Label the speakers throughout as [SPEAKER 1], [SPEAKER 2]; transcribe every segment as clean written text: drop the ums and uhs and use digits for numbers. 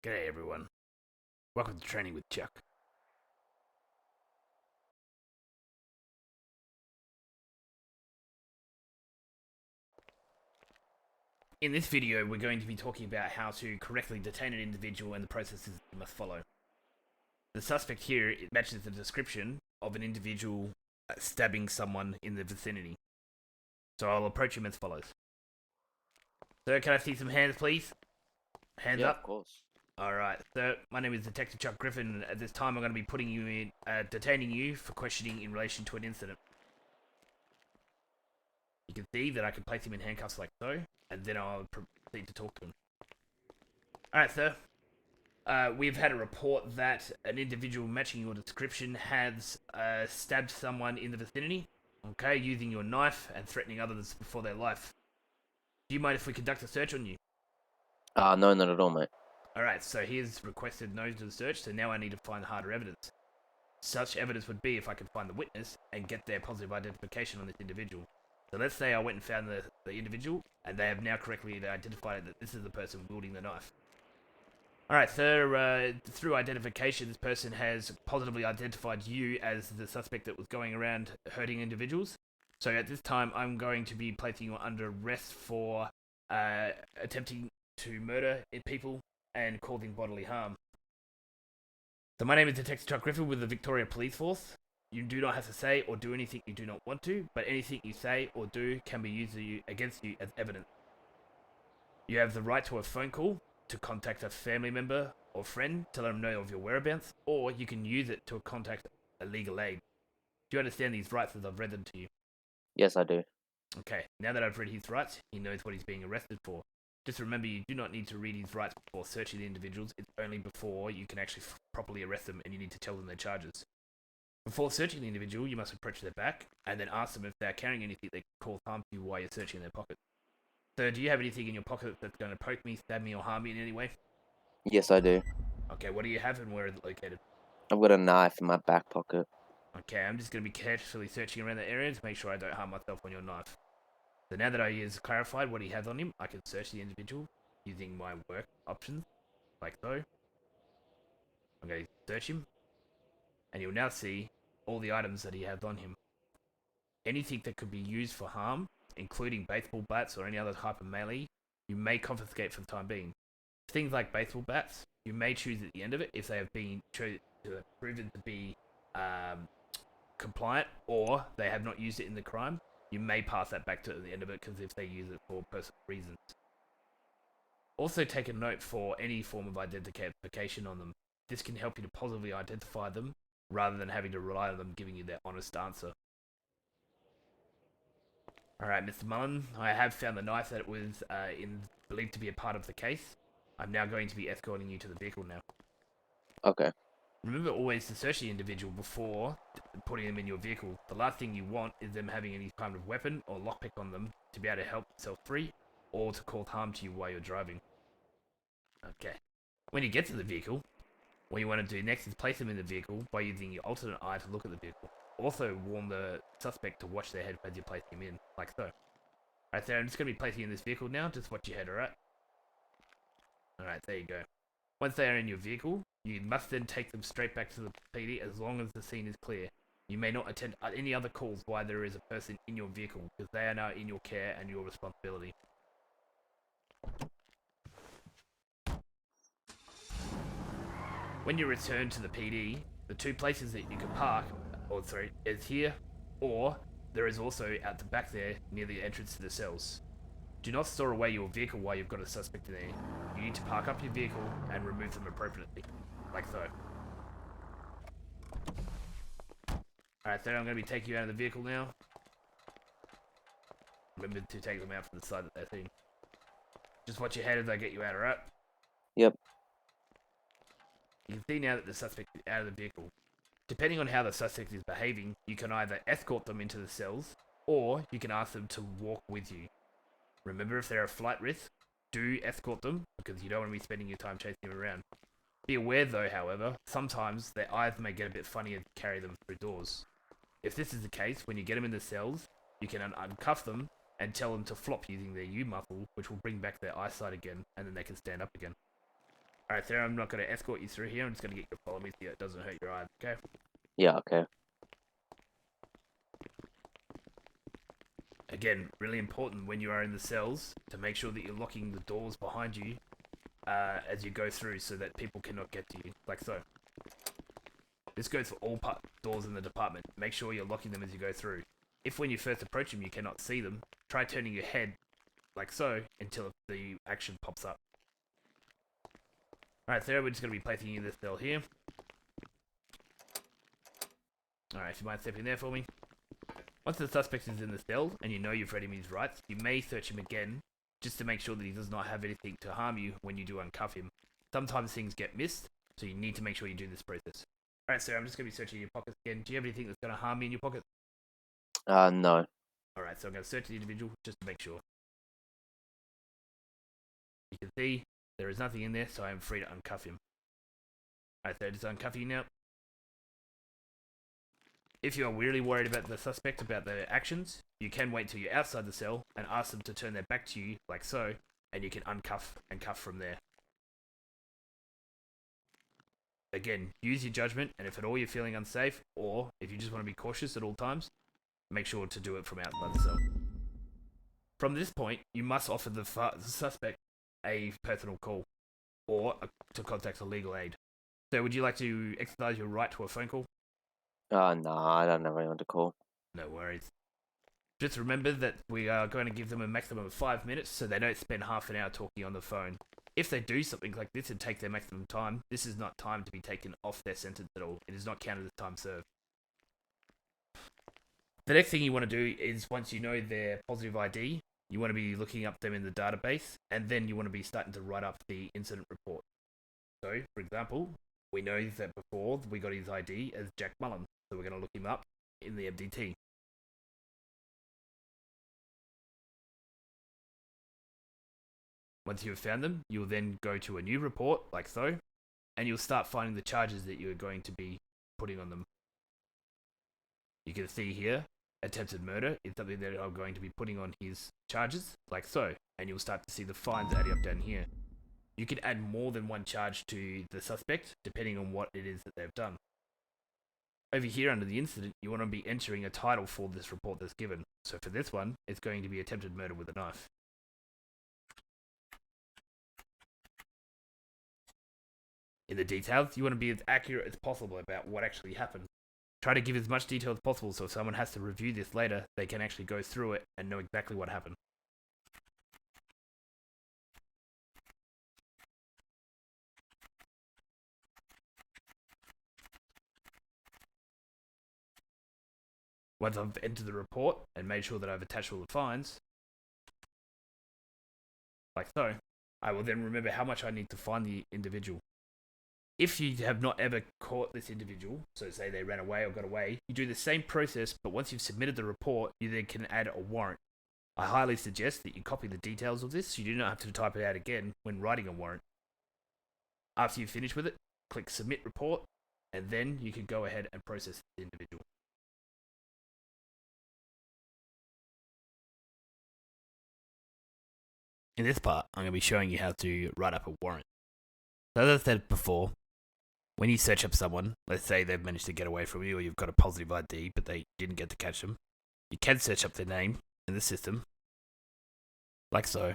[SPEAKER 1] G'day everyone. Welcome to Training with Chuck. In this video, we're going to be talking about how to correctly detain an individual and the processes you must follow. The suspect here matches the description of an individual stabbing someone in the vicinity. So I'll approach him as follows. Sir, can I see some hands, please? Hands up.
[SPEAKER 2] Of course.
[SPEAKER 1] Alright, sir, my name is Detective Chuck Griffin, and at this time I'm going to be detaining you for questioning in relation to an incident. You can see that I can place him in handcuffs like so, and then I'll proceed to talk to him. Alright, sir. We've had a report that an individual matching your description has stabbed someone in the vicinity, okay, using your knife and threatening others before their life. Do you mind if we conduct a search on you?
[SPEAKER 2] No, not at all, mate.
[SPEAKER 1] Alright, so he has requested no to the search, so now I need to find harder evidence. Such evidence would be if I could find the witness and get their positive identification on this individual. So let's say I went and found the individual, and they have now correctly identified that this is the person wielding the knife. Alright, so through identification, this person has positively identified you as the suspect that was going around hurting individuals. So at this time, I'm going to be placing you under arrest for attempting to murder people and causing bodily harm. So my name is Detective Chuck Griffin with the Victoria Police Force. You do not have to say or do anything you do not want to, but anything you say or do can be used against you as evidence. You have the right to a phone call to contact a family member or friend to let them know of your whereabouts, or you can use it to contact a legal aid. Do you understand these rights as I've read them to you?
[SPEAKER 2] Yes, I do.
[SPEAKER 1] Okay, now that I've read his rights, he knows what he's being arrested for. Just remember, you do not need to read his rights before searching the individuals. It's only before you can actually properly arrest them, and you need to tell them their charges. Before searching the individual, you must approach their back and then ask them if they are carrying anything that can cause harm to you while you're searching their pocket. So, do you have anything in your pocket that's going to poke me, stab me, or harm me in any way?
[SPEAKER 2] Yes, I do.
[SPEAKER 1] Okay, what do you have and where is it located?
[SPEAKER 2] I've got a knife in my back pocket.
[SPEAKER 1] Okay, I'm just going to be carefully searching around the area to make sure I don't harm myself on your knife. So now that he has clarified what he has on him, I can search the individual using my work options, like so. I'm going to search him, and you'll now see all the items that he has on him. Anything that could be used for harm, including baseball bats or any other type of melee, you may confiscate for the time being. Things like baseball bats, you may choose at the end of it if they have been proven to be compliant, or they have not used it in the crime. You may pass that back to the end of it because if they use it for personal reasons. Also take a note for any form of identification on them. This can help you to positively identify them rather than having to rely on them giving you their honest answer. Alright, Mr. Mullen, I have found the knife that was believed to be a part of the case. I'm now going to be escorting you to the vehicle now.
[SPEAKER 2] Okay.
[SPEAKER 1] Remember always to search the individual before putting them in your vehicle. The last thing you want is them having any kind of weapon or lockpick on them to be able to help themselves free or to cause harm to you while you're driving. Okay. When you get to the vehicle, what you want to do next is place them in the vehicle by using your alternate eye to look at the vehicle. Also warn the suspect to watch their head as you place him in, like so. Alright, so I'm just going to be placing you in this vehicle now. Just watch your head, alright? Alright, there you go. Once they are in your vehicle, you must then take them straight back to the PD as long as the scene is clear. You may not attend any other calls while there is a person in your vehicle, because they are now in your care and your responsibility. When you return to the PD, the two places that you can park, is here, or there is also at the back there near the entrance to the cells. Do not store away your vehicle while you've got a suspect in there. You need to park up your vehicle and remove them appropriately, like so. Alright, so I'm going to be taking you out of the vehicle now. Remember to take them out from the side that they're in. Just watch your head as I get you out, alright?
[SPEAKER 2] Yep.
[SPEAKER 1] You can see now that the suspect is out of the vehicle. Depending on how the suspect is behaving, you can either escort them into the cells, or you can ask them to walk with you. Remember, if they're a flight risk, do escort them, because you don't want to be spending your time chasing them around. Be aware though, however, sometimes their eyes may get a bit funny and carry them through doors. If this is the case, when you get them in the cells, you can uncuff them and tell them to flop using their U muscle, which will bring back their eyesight again, and then they can stand up again. Alright, Sarah, I'm not going to escort you through here. I'm just going to get you to follow me so it doesn't hurt your eyes, okay?
[SPEAKER 2] Yeah, okay.
[SPEAKER 1] Again, really important when you are in the cells to make sure that you're locking the doors behind you as you go through so that people cannot get to you, like so. This goes for all doors in the department. Make sure you're locking them as you go through. If when you first approach them you cannot see them, try turning your head like so until the action pops up. Alright, Sarah, we're just going to be placing you in this cell here. Alright, if you mind stepping there for me. Once the suspect is in the cell and you know you've read him his rights, you may search him again just to make sure that he does not have anything to harm you when you do uncuff him. Sometimes things get missed, so you need to make sure you do this process. Alright, Sarah, I'm just going to be searching your pockets again. Do you have anything that's going to harm me in your pocket?
[SPEAKER 2] No.
[SPEAKER 1] Alright, so I'm going to search the individual just to make sure. You can see there is nothing in there, so I am free to uncuff him. Alright, so just uncuff you now. If you are really worried about the suspect, about their actions, you can wait till you're outside the cell and ask them to turn their back to you, like so, and you can uncuff and cuff from there. Again, use your judgment, and if at all you're feeling unsafe, or if you just want to be cautious at all times, make sure to do it from outside the cell. From this point, you must offer the suspect a personal call, or to contact a legal aid. So would you like to exercise your right to a phone call?
[SPEAKER 2] No, I don't have anyone to call.
[SPEAKER 1] No worries. Just remember that we are going to give them a maximum of 5 minutes so they don't spend half an hour talking on the phone. If they do something like this and take their maximum time, this is not time to be taken off their sentence at all. It is not counted as time served. The next thing you want to do is, once you know their positive ID, you want to be looking up them in the database, and then you want to be starting to write up the incident report. So, for example, we know that before we got his ID as Jack Mullen, so we're going to look him up in the MDT. Once you have found them, you'll then go to a new report, like so, and you'll start finding the charges that you're going to be putting on them. You can see here, attempted murder is something that I'm going to be putting on his charges, like so, and you'll start to see the fines adding up down here. You can add more than one charge to the suspect, depending on what it is that they've done. Over here under the incident, you want to be entering a title for this report that's given. So for this one, it's going to be attempted murder with a knife. In the details, you want to be as accurate as possible about what actually happened. Try to give as much detail as possible so if someone has to review this later, they can actually go through it and know exactly what happened. Once I've entered the report and made sure that I've attached all the fines, like so, I will then remember how much I need to fine the individual. If you have not ever caught this individual, so say they ran away or got away, you do the same process, but once you've submitted the report, you then can add a warrant. I highly suggest that you copy the details of this so you do not have to type it out again when writing a warrant. After you finish with it, click Submit Report, and then you can go ahead and process the individual. In this part, I'm going to be showing you how to write up a warrant. So as I said before, when you search up someone, let's say they've managed to get away from you or you've got a positive ID but they didn't get to catch them, you can search up their name in the system, like so,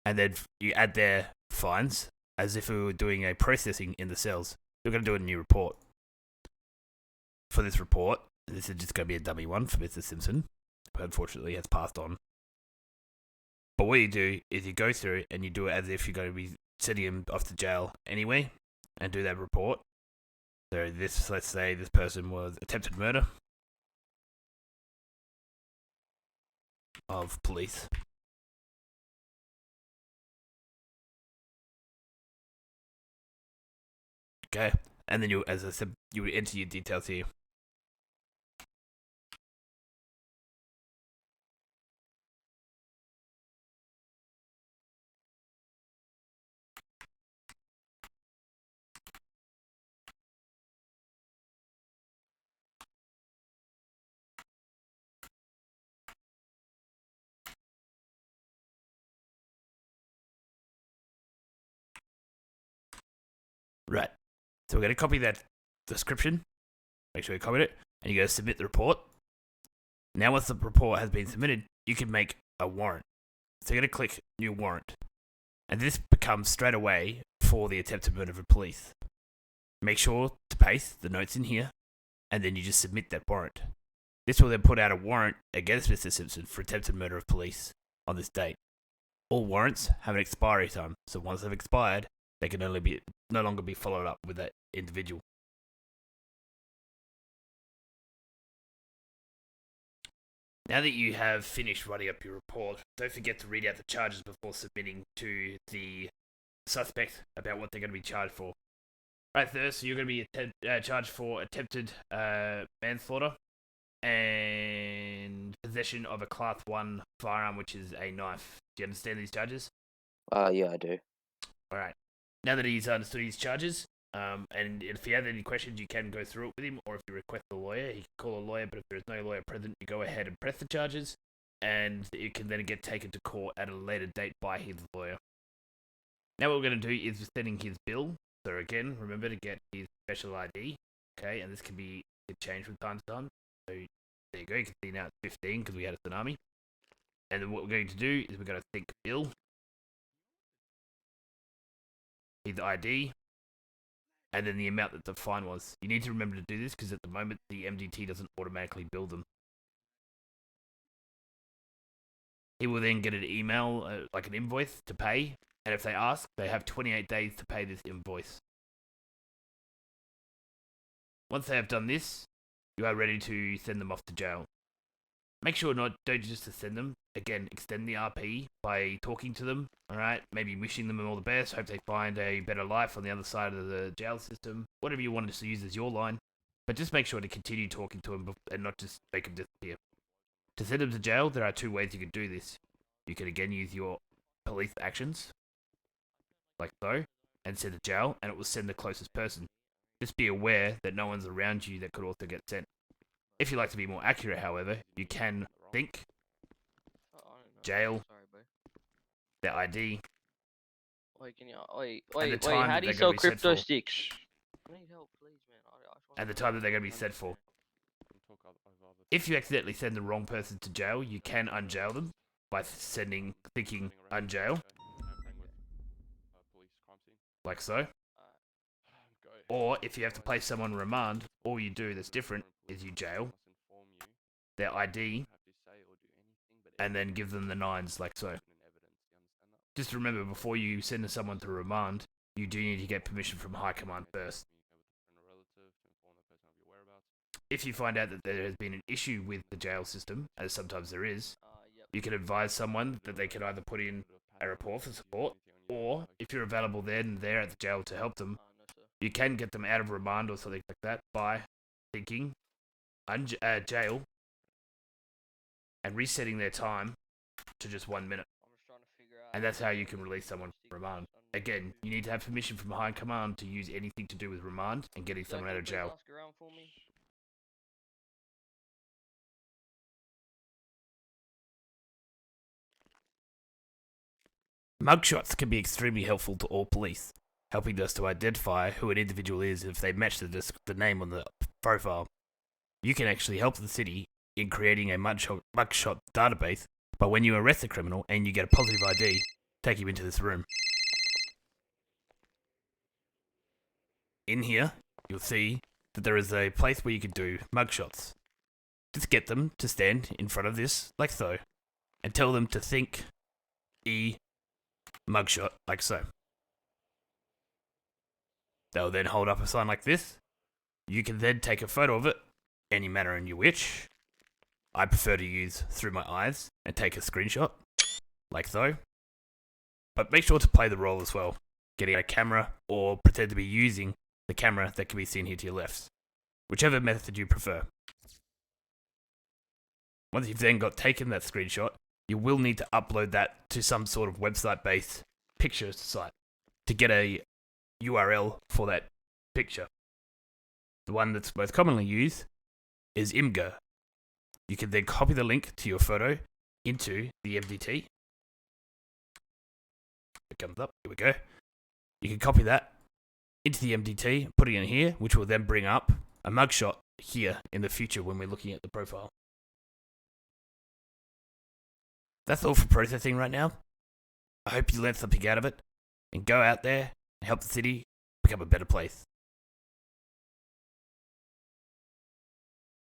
[SPEAKER 1] and then you add their fines as if we were doing a processing in the cells. We're going to do a new report. For this report, this is just going to be a dummy one for Mr. Simpson, who unfortunately has passed on. But what you do is you go through and you do it as if you're going to be sending him off to jail anyway, and do that report. So this, let's say this person was attempted murder of police. Okay, and then you, as I said, you would enter your details here. Right. So we're going to copy that description. Make sure you copy it. And you go submit the report. Now once the report has been submitted, you can make a warrant. So you're going to click new warrant. And this becomes straight away for the attempted murder of a police. Make sure to paste the notes in here. And then you just submit that warrant. This will then put out a warrant against Mr. Simpson for attempted murder of police on this date. All warrants have an expiry time. So once they've expired, they can no longer be followed up with that individual. Now that you have finished writing up your report, don't forget to read out the charges before submitting to the suspect about what they're going to be charged for. Right, first, so you're going to be charged for attempted manslaughter and possession of a Class 1 firearm, which is a knife. Do you understand these charges?
[SPEAKER 2] Yeah, I do.
[SPEAKER 1] Alright. Now that he's understood his charges, and if you have any questions, you can go through it with him, or if you request a lawyer, he can call a lawyer, but if there's no lawyer present, you go ahead and press the charges, and it can then get taken to court at a later date by his lawyer. Now what we're going to do is sending his bill. So again, remember to get his special ID, okay, and this can be changed from time to time. So there you go, you can see now it's 15 because we had a tsunami. And then what we're going to do is we're going to sync bill, his ID, and then the amount that the fine was. You need to remember to do this because at the moment the MDT doesn't automatically bill them. He will then get an email, like an invoice to pay, and if they ask, they have 28 days to pay this invoice. Once they have done this, you are ready to send them off to jail. Make sure don't just send them. Again, extend the RP by talking to them, alright? Maybe wishing them all the best, hope they find a better life on the other side of the jail system. Whatever you want to use as your line. But just make sure to continue talking to them and not just make them disappear. To send them to jail, there are two ways you can do this. You can again use your police actions, like so, and send to jail, and it will send the closest person. Just be aware that no one's around you that could also get sent. If you like to be more accurate, however, you can think, jail, their ID, and the time
[SPEAKER 3] how
[SPEAKER 1] that
[SPEAKER 3] do you
[SPEAKER 1] they're
[SPEAKER 3] sell
[SPEAKER 1] going to be sent
[SPEAKER 3] crypto
[SPEAKER 1] for.
[SPEAKER 3] sticks? I need help, please, man.
[SPEAKER 1] And the time that they're going to be sent for. If you accidentally send the wrong person to jail, you can unjail them by thinking unjail, like so. Or if you have to place someone on remand, all you do that's different is you jail their ID and then give them the 9s, like so. Just remember, before you send someone to remand, you do need to get permission from High Command first. If you find out that there has been an issue with the jail system, as sometimes there is, you can advise someone that they can either put in a report for support, or if you're available then and there at the jail to help them, you can get them out of remand or something like that by thinking jail and resetting their time to just 1 minute. And that's how you can release someone from remand. Again, you need to have permission from High Command to use anything to do with remand and getting someone out of jail. Mugshots can be extremely helpful to all police, helping us to identify who an individual is if they match the name on the profile. You can actually help the city in creating a mugshot database, but when you arrest a criminal and you get a positive ID, take him into this room. In here, you'll see that there is a place where you can do mugshots. Just get them to stand in front of this, like so, and tell them to think mugshot, like so. They'll then hold up a sign like this. You can then take a photo of it, any manner in your which. I prefer to use through my eyes and take a screenshot, like so. But make sure to play the role as well, getting a camera or pretend to be using the camera that can be seen here to your left, whichever method you prefer. Once you've then taken that screenshot, you will need to upload that to some sort of website-based picture site to get a URL for that picture. The one that's most commonly used is Imgur. You can then copy the link to your photo into the MDT. It comes up, here we go. You can copy that into the MDT, putting it in here, which will then bring up a mugshot here in the future when we're looking at the profile. That's all for processing right now. I hope you learned something out of it, and go out there and help the city become a better place.